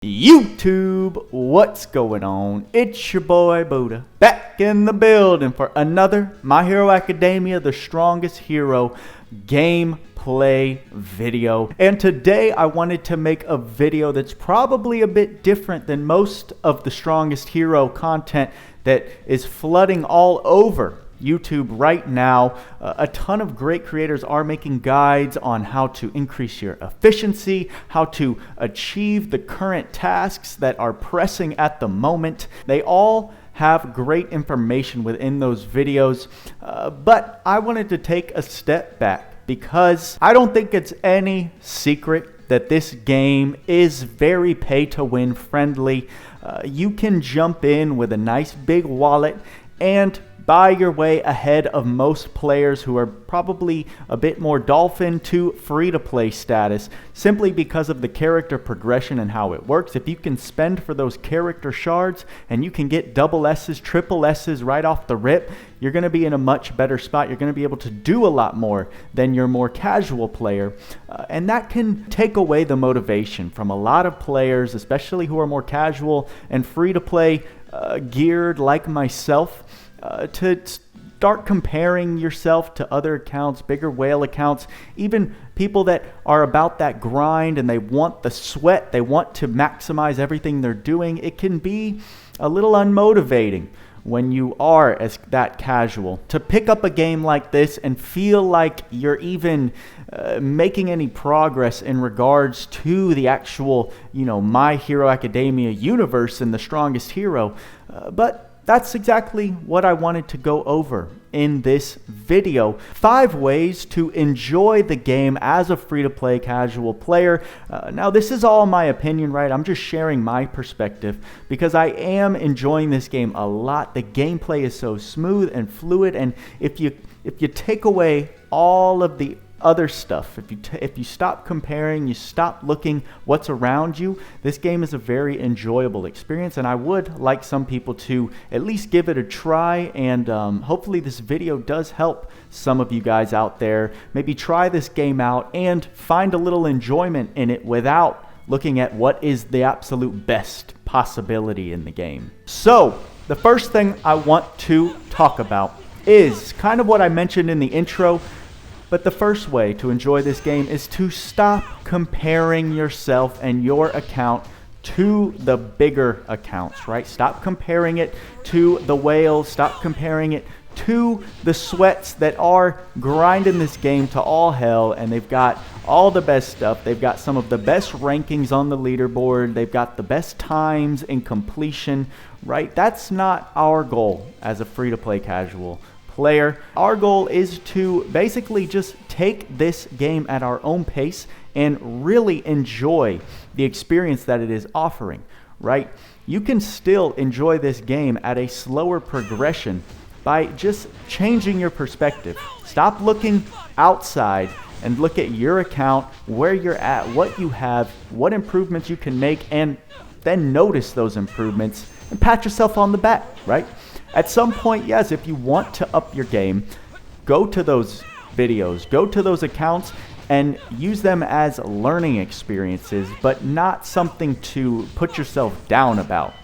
YouTube, what's going on? It's your boy Buddha, back in the building for another My Hero Academia, the strongest hero gameplay video. And today I wanted to make a video that's probably a bit different than most of the strongest hero content that is flooding all over YouTube right now. A ton of great creators are making guides on how to increase your efficiency, how to achieve the current tasks that are pressing at the moment. They all have great information within those videos, but I wanted to take a step back because I don't think it's any secret that this game is very pay-to-win friendly. You can jump in with a nice big wallet and buy your way ahead of most players who are probably a bit more dolphin to free-to-play status simply because of the character progression and how it works. If you can spend for those character shards and you can get double S's, triple S's right off the rip, you're going to be in a much better spot. You're going to be able to do a lot more than your more casual player, and that can take away the motivation from a lot of players, especially who are more casual and free-to-play geared like myself, to start comparing yourself to other accounts, bigger whale accounts, even people that are about that grind and they want the sweat, they want to maximize everything they're doing. It can be a little unmotivating when you are as that casual to pick up a game like this and feel like you're even making any progress in regards to the actual, My Hero Academia universe and the strongest hero. But that's exactly what I wanted to go over in this video. 5 ways to enjoy the game as a free-to-play casual player. Now, this is all my opinion, right? I'm just sharing my perspective because I am enjoying this game a lot. The gameplay is so smooth and fluid, and if you take away all of the other stuff, if you stop comparing, you stop looking what's around you, this game is a very enjoyable experience, and I would like some people to at least give it a try, and hopefully this video does help some of you guys out there. Maybe try this game out and find a little enjoyment in it without looking at what is the absolute best possibility in the game. So the first thing I want to talk about is kind of what I mentioned in the intro. But the first way to enjoy this game is to stop comparing yourself and your account to the bigger accounts, right? Stop comparing it to the whales. Stop comparing it to the sweats that are grinding this game to all hell, and they've got all the best stuff. They've got some of the best rankings on the leaderboard. They've got the best times in completion, right? That's not our goal as a free-to-play casual player. Our goal is to basically just take this game at our own pace and really enjoy the experience that it is offering, right? You can still enjoy this game at a slower progression by just changing your perspective. Stop looking outside and look at your account, where you're at, what you have, what improvements you can make, and then notice those improvements and pat yourself on the back, right? At some point, yes, if you want to up your game, go to those videos, go to those accounts, and use them as learning experiences, but not something to put yourself down about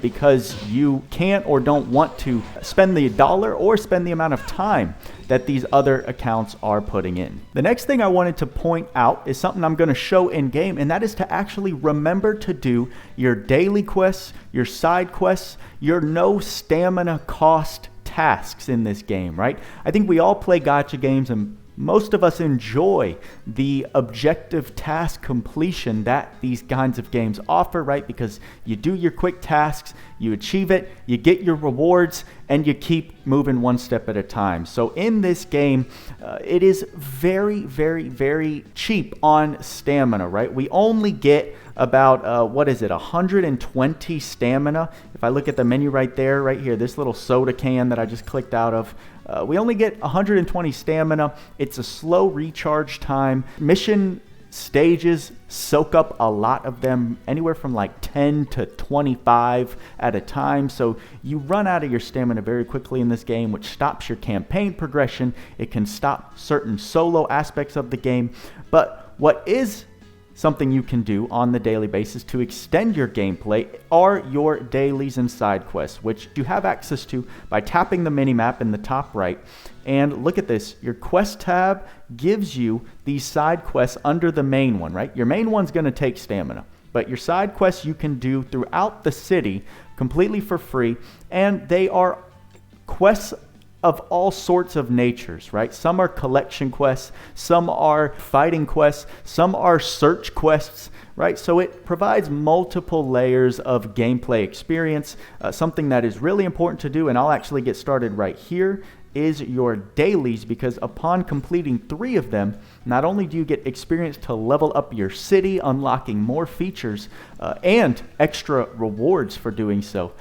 because you can't or don't want to spend the dollar or spend the amount of time that these other accounts are putting in. The next thing I wanted to point out is something I'm going to show in game, and that is to actually remember to do your daily quests, your side quests, your no stamina cost tasks in this game, right? I think we all play gacha games, and most of us enjoy the objective task completion that these kinds of games offer, right? Because you do your quick tasks, you achieve it, you get your rewards, and you keep moving one step at a time. So in this game, it is very, very, very cheap on stamina, right? We only get about, 120 stamina. If I look at the menu right there, right here, this little soda can that I just clicked out of, we only get 120 stamina. It's a slow recharge time. Mission stages soak up a lot of them, anywhere from like 10 to 25 at a time. So you run out of your stamina very quickly in this game, which stops your campaign progression. It can stop certain solo aspects of the game. But what is something you can do on the daily basis to extend your gameplay are your dailies and side quests, which you have access to by tapping the minimap in the top right. And look at this, your quest tab gives you these side quests under the main one, right? Your main one's going to take stamina, but your side quests you can do throughout the city completely for free, and they are quests of all sorts of natures, right? Some are collection quests, some are fighting quests, some are search quests, right? So it provides multiple layers of gameplay experience. Something that is really important to do, and I'll actually get started right here, is your dailies, because upon completing 3 of them, not only do you get experience to level up your city, unlocking more features and extra rewards for doing so,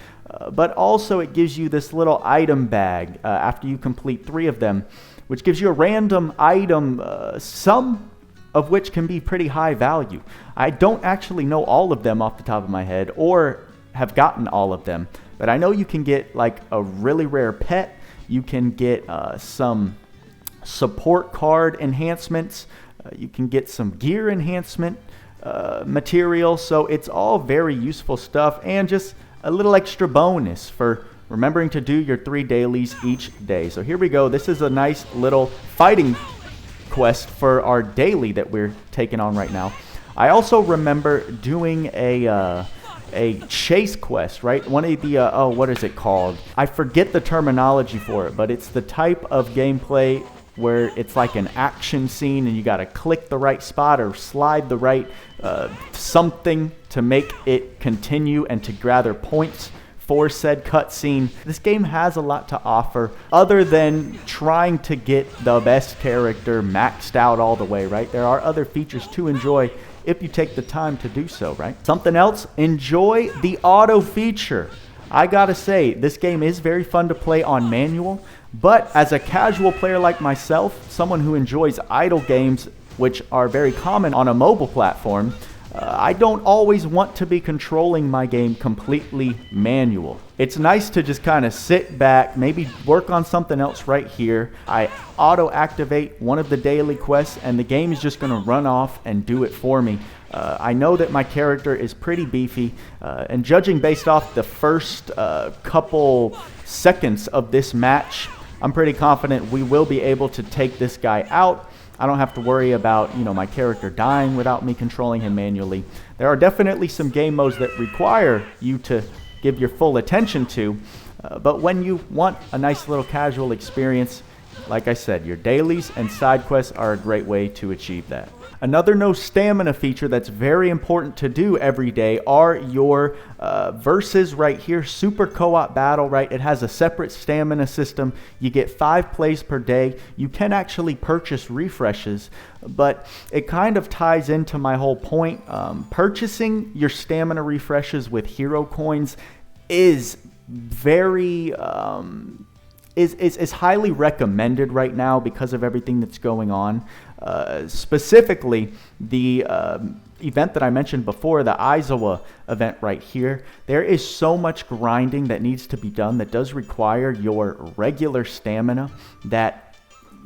but also it gives you this little item bag after you complete 3 of them, which gives you a random item, some of which can be pretty high value. I don't actually know all of them off the top of my head or have gotten all of them, but I know you can get like a really rare pet, you can get some support card enhancements, you can get some gear enhancement material, so it's all very useful stuff, and just a little extra bonus for remembering to do your 3 dailies each day. So here we go. This is a nice little fighting quest for our daily that we're taking on right now. I also remember doing a chase quest, right? One of the, what is it called? I forget the terminology for it, but it's the type of gameplay where it's like an action scene and you got to click the right spot or slide the right something to make it continue and to gather points for said cutscene. This game has a lot to offer other than trying to get the best character maxed out all the way, right? There are other features to enjoy if you take the time to do so, right? Something else, enjoy the auto feature. I gotta say, this game is very fun to play on manual, but as a casual player like myself, someone who enjoys idle games, which are very common on a mobile platform, I don't always want to be controlling my game completely manual. It's nice to just kind of sit back, maybe work on something else right here. I auto-activate one of the daily quests, and the game is just going to run off and do it for me. I know that my character is pretty beefy, and judging based off the first couple seconds of this match, I'm pretty confident we will be able to take this guy out. I don't have to worry about, my character dying without me controlling him manually. There are definitely some game modes that require you to give your full attention to, but when you want a nice little casual experience, like I said, your dailies and side quests are a great way to achieve that. Another no stamina feature that's very important to do every day are your versus right here, super co-op battle, right? It has a separate stamina system. You get 5 plays per day. You can actually purchase refreshes, but it kind of ties into my whole point. Purchasing your stamina refreshes with hero coins is very is highly recommended right now because of everything that's going on. Specifically, the event that I mentioned before, the Aizawa event right here, there is so much grinding that needs to be done that does require your regular stamina that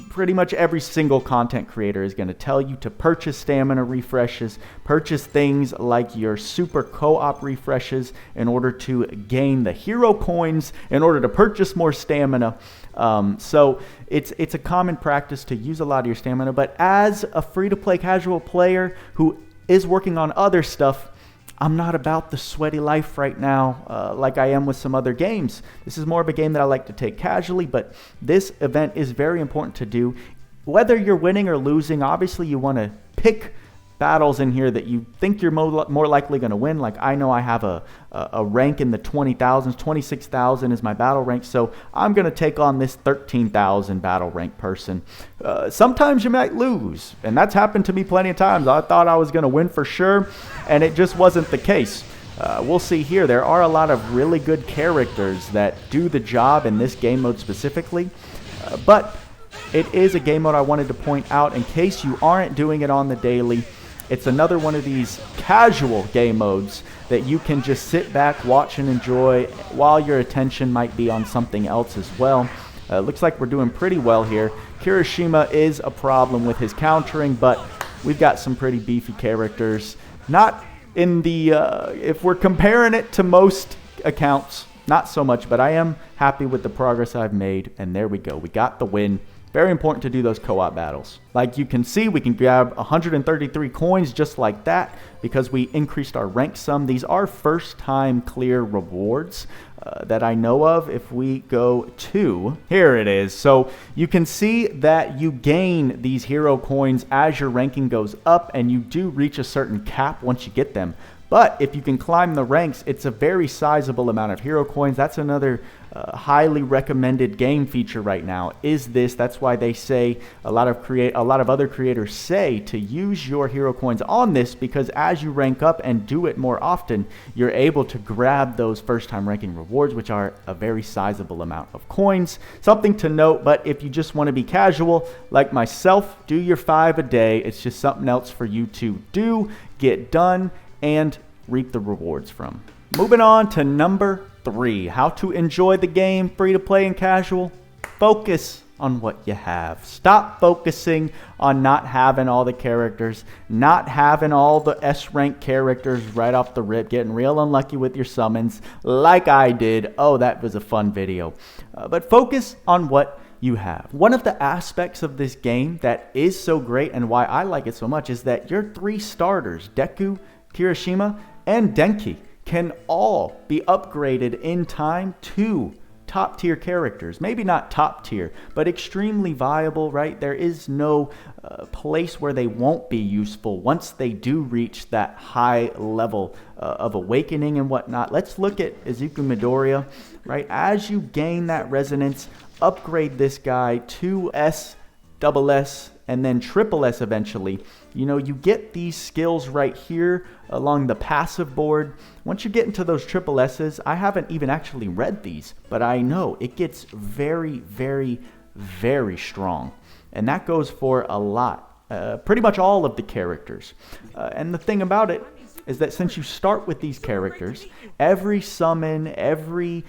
pretty much every single content creator is going to tell you to purchase stamina refreshes, purchase things like your super co-op refreshes in order to gain the hero coins, in order to purchase more stamina. So it's a common practice to use a lot of your stamina, but as a free-to-play casual player who is working on other stuff, I'm not about the sweaty life right now like I am with some other games. This is more of a game that I like to take casually, but this event is very important to do. Whether you're winning or losing, obviously you want to pick battles in here that you think you're more likely going to win. Like I know I have a rank in the 20,000s, 26,000 is my battle rank, so I'm going to take on this 13,000 battle rank person. Sometimes you might lose, and that's happened to me plenty of times. I thought I was going to win for sure, and it just wasn't the case. We'll see here. There are a lot of really good characters that do the job in this game mode specifically, but it is a game mode I wanted to point out in case you aren't doing it on the daily. It's another one of these casual game modes that you can just sit back, watch, and enjoy while your attention might be on something else as well. Looks like we're doing pretty well here. Kirishima is a problem with his countering, but we've got some pretty beefy characters. Not in the, if we're comparing it to most accounts, not so much, but I am happy with the progress I've made. And there we go. We got the win. Very important to do those co-op battles. Like you can see, we can grab 133 coins just like that because we increased our rank some. These are first time clear rewards that I know of. If we go to, here it is. So you can see that you gain these hero coins as your ranking goes up, and you do reach a certain cap once you get them. But if you can climb the ranks, it's a very sizable amount of hero coins. That's another highly recommended game feature right now is this. That's why they say a lot of other creators say to use your hero coins on this, because as you rank up and do it more often, you're able to grab those first time ranking rewards, which are a very sizable amount of coins. Something to note, but if you just want to be casual like myself, do your 5 a day. It's just something else for you to do, get done, and reap the rewards from. Moving on to number 3, how to enjoy the game free to play and casual. Focus on what you have. Stop focusing on not having all the characters, not having all the S rank characters right off the rip, getting real unlucky with your summons like I did. Oh, that was a fun video. But focus on what you have. One of the aspects of this game that is so great and why I like it so much is that your 3 starters, Deku, Kirishima, and Denki, can all be upgraded in time to top tier characters. Maybe not top tier, but extremely viable, right? There is no place where they won't be useful once they do reach that high level of awakening and whatnot. Let's look at Izuku Midoriya, right? As you gain that resonance, upgrade this guy to S, double S, and then triple S eventually. You know, you get these skills right here along the passive board. Once you get into those triple S's, I haven't even actually read these, but I know it gets very, very, very strong. And that goes for a lot, pretty much all of the characters. And the thing about it is that since you start with these characters, every summon, every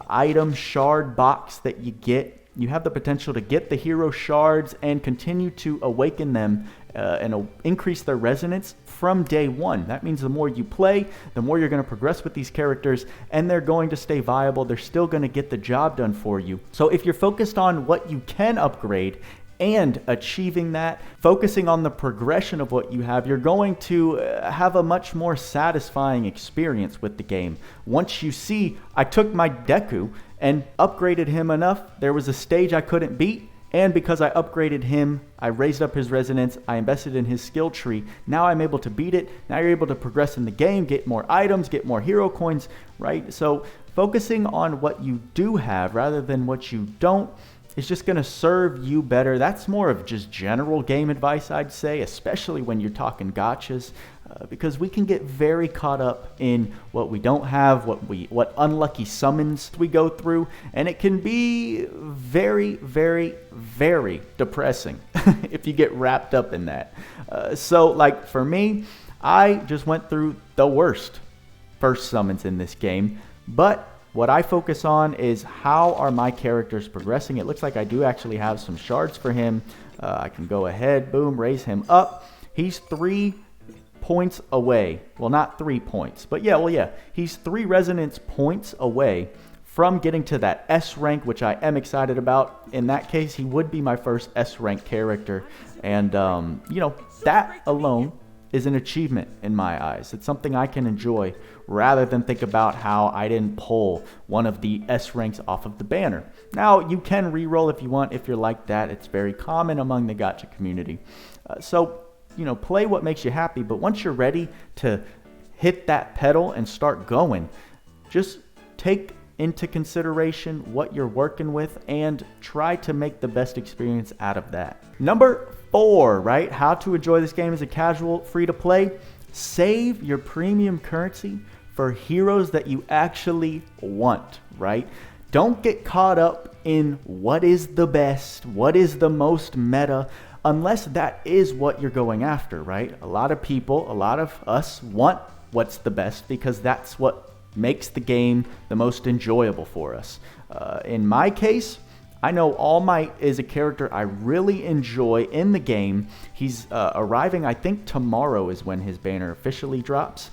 item shard box that you get, you have the potential to get the hero shards and continue to awaken them and increase their resonance from day one. That means the more you play, the more you're going to progress with these characters, and they're going to stay viable. They're still going to get the job done for you. So if you're focused on what you can upgrade and achieving that, focusing on the progression of what you have, you're going to have a much more satisfying experience with the game. Once you see, I took my Deku and upgraded him enough, there was a stage I couldn't beat, and because I upgraded him, I raised up his resonance, I invested in his skill tree, now I'm able to beat it. Now you're able to progress in the game, get more items, get more hero coins, right? So focusing on what you do have rather than what you don't is just going to serve you better. That's more of just general game advice, I'd say, especially when you're talking gachas, because we can get very caught up in what we don't have, what unlucky summons we go through, and it can be very, very, very depressing if you get wrapped up in that. So like for me, I just went through the worst first summons in this game, but what I focus on is how are my characters progressing. It looks like I do actually have some shards for him. I can go ahead, boom, raise him up. He's 3 points away. Well, not 3 points, but yeah, he's 3 resonance points away from getting to that S rank, which I am excited about. In that case, he would be my first S rank character. And, you know, that alone is an achievement in my eyes. It's something I can enjoy rather than think about how I didn't pull one of the S ranks off of the banner. Now, you can reroll if you want, if you're like that. It's very common among the gacha community. So, you know, play what makes you happy, but once you're ready to hit that pedal and start going, just take into consideration what you're working with and try to make the best experience out of that. Number 4, right? How to enjoy this game as a casual free to play. Save your premium currency for heroes that you actually want, right? Don't get caught up in what is the best, what is the most meta, unless that is what you're going after, right? A lot of people, a lot of us want what's the best because that's what makes the game the most enjoyable for us. In my case, I know All Might is a character I really enjoy in the game. He's arriving, I think tomorrow is when his banner officially drops.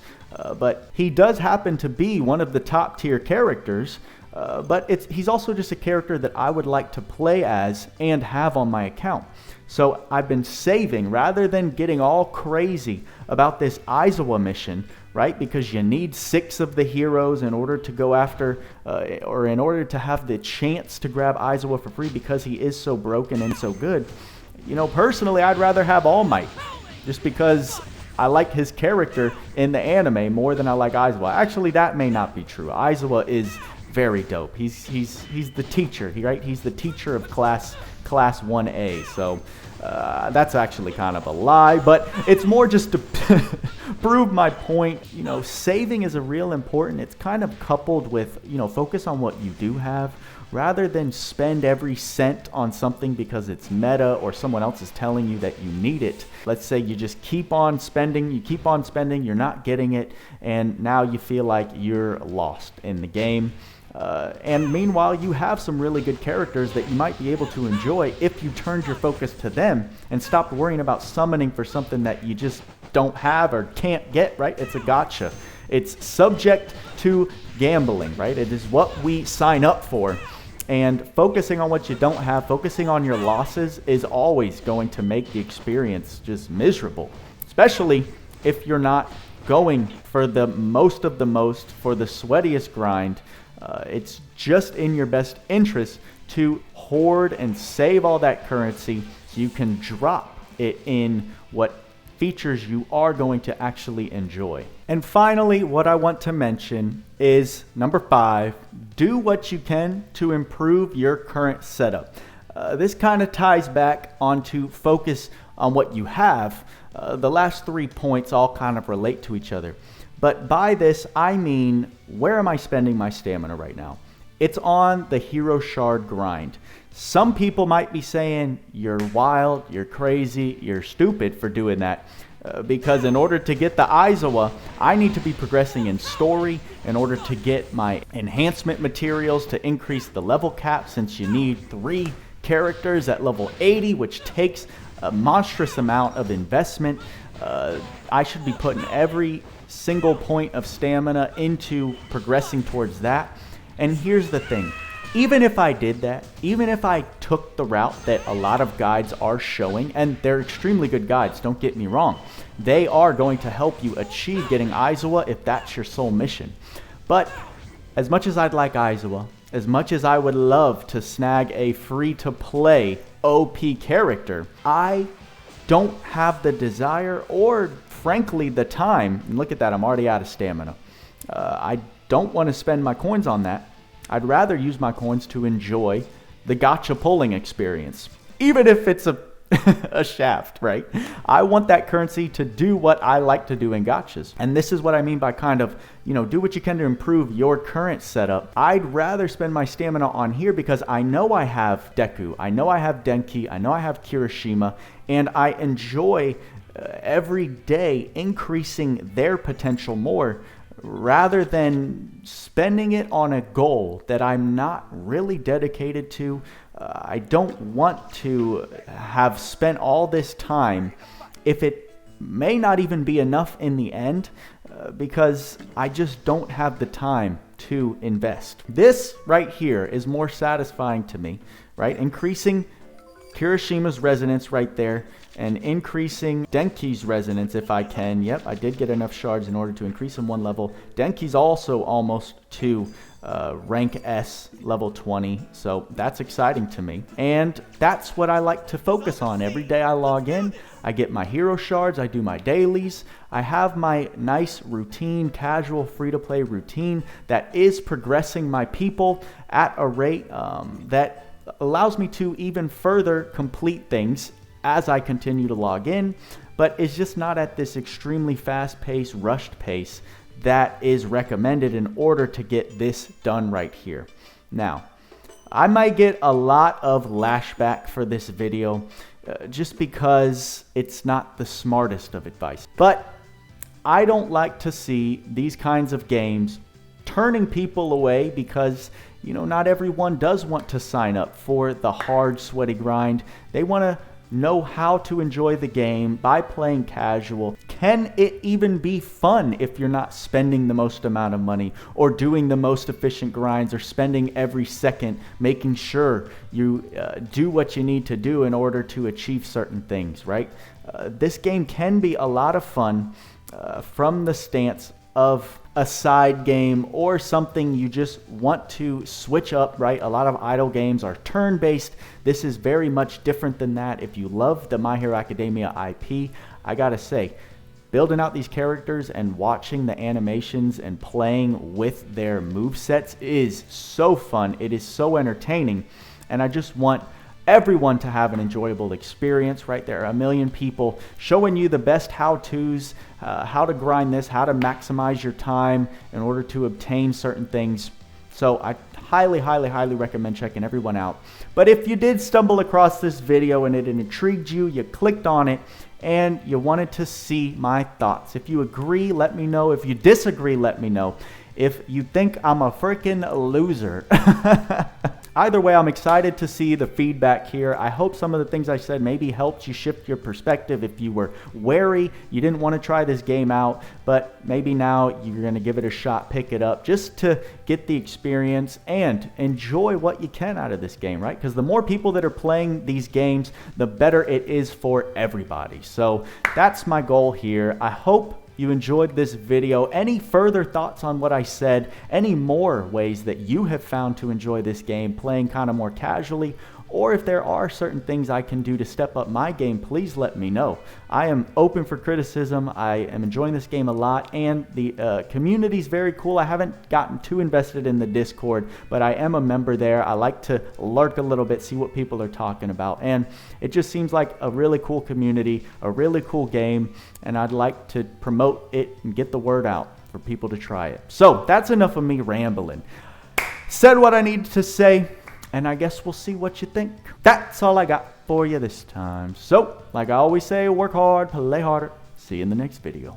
But he does happen to be one of the top tier characters. But he's also just a character that I would like to play as and have on my account. So I've been saving rather than getting all crazy about this Aizawa mission, right? Because you need 6 of the heroes in order to go after, or in order to have the chance to grab Aizawa for free because he is so broken and so good. You know, personally, I'd rather have All Might just because I like his character in the anime more than I like Aizawa. Actually, that may not be true. Aizawa is very dope. He's the teacher, right? He's the teacher of class 1A. So that's actually kind of a lie, but it's more just to prove my point. You know, saving is a real important. It's kind of coupled with, you know, focus on what you do have rather than spend every cent on something because it's meta or someone else is telling you that you need it. Let's say you just keep on spending, you're not getting it, and now you feel like you're lost in the game. And meanwhile, you have some really good characters that you might be able to enjoy if you turned your focus to them and stopped worrying about summoning for something that you just don't have or can't get, right? It's a gacha. It's subject to gambling, right? It is what we sign up for. And focusing on what you don't have, focusing on your losses is always going to make the experience just miserable, especially if you're not going for the most of the most, for the sweatiest grind. It's just in your best interest to hoard and save all that currency so you can drop it in what features you are going to actually enjoy. And finally, what I want to mention is number 5, do what you can to improve your current setup. This kind of ties back onto focus on what you have. The last 3 points all kind of relate to each other. But by this, I mean, where am I spending my stamina right now? It's on the hero shard grind. Some people might be saying, you're wild, you're crazy, you're stupid for doing that. Because in order to get the Aizawa, I need to be progressing in story in order to get my enhancement materials to increase the level cap, since you need 3 characters at level 80, which takes a monstrous amount of investment. I should be putting every single point of stamina into progressing towards that. And here's the thing. Even if I did that, even if I took the route that a lot of guides are showing, and they're extremely good guides, don't get me wrong, they are going to help you achieve getting Aizawa if that's your sole mission. But as much as I'd like Aizawa, as much as I would love to snag a free-to-play OP character, I don't have the desire or, frankly, the time. And look at that, I'm already out of stamina. I don't want to spend my coins on that. I'd rather use my coins to enjoy the gacha pulling experience, even if it's a shaft, right? I want that currency to do what I like to do in gachas. And this is what I mean by kind of, you know, do what you can to improve your current setup. I'd rather spend my stamina on here because I know I have Deku, I know I have Denki, I know I have Kirishima, and I enjoy every day increasing their potential more, rather than spending it on a goal that I'm not really dedicated to. I don't want to have spent all this time if it may not even be enough in the end, because I just don't have the time to invest. This right here is more satisfying to me, right? Increasing Kirishima's resonance right there, and increasing Denki's resonance if I can. Yep, I did get enough shards in order to increase him 1 level. Denki's also almost to rank S, level 20, so that's exciting to me. And that's what I like to focus on. Every day I log in, I get my hero shards, I do my dailies, I have my nice routine, casual, free-to-play routine that is progressing my people at a rate that allows me to even further complete things as I continue to log in, but it's just not at this extremely fast-paced, rushed pace that is recommended in order to get this done right here. Now, I might get a lot of lashback for this video just because it's not the smartest of advice, but I don't like to see these kinds of games turning people away because, you know, not everyone does want to sign up for the hard, sweaty grind. They want to know how to enjoy the game by playing casual. Can it even be fun if you're not spending the most amount of money or doing the most efficient grinds or spending every second making sure you do what you need to do in order to achieve certain things, right? This game can be a lot of fun from the stance of a side game or something you just want to switch up, right? A lot of idle games are turn-based. This is very much different than that. If you love the My Hero Academia IP, I gotta say, building out these characters and watching the animations and playing with their movesets is so fun. It is so entertaining, and I just want everyone to have an enjoyable experience, right? There are a million people showing you the best how-tos, how to grind this, how to maximize your time in order to obtain certain things. So I highly, highly, highly recommend checking everyone out. But if you did stumble across this video and it intrigued you, you clicked on it, and you wanted to see my thoughts. If you agree, let me know. If you disagree, let me know. If you think I'm a freaking loser. Either way, I'm excited to see the feedback here. I hope some of the things I said maybe helped you shift your perspective. If you were wary, you didn't want to try this game out, but maybe now you're going to give it a shot, pick it up, just to get the experience and enjoy what you can out of this game, right? Because the more people that are playing these games, the better it is for everybody. So that's my goal here. I hope you enjoyed this video. Any further thoughts on what I said? Any more ways that you have found to enjoy this game, playing kind of more casually? Or if there are certain things I can do to step up my game, please let me know. I am open for criticism. I am enjoying this game a lot, and the community is very cool. I haven't gotten too invested in the Discord, but I am a member there. I like to lurk a little bit, see what people are talking about, and it just seems like a really cool community, a really cool game, and I'd like to promote it and get the word out for people to try it. So that's enough of me rambling. Said what I needed to say, and I guess we'll see what you think. That's all I got for you this time. So, like I always say, work hard, play harder. See you in the next video.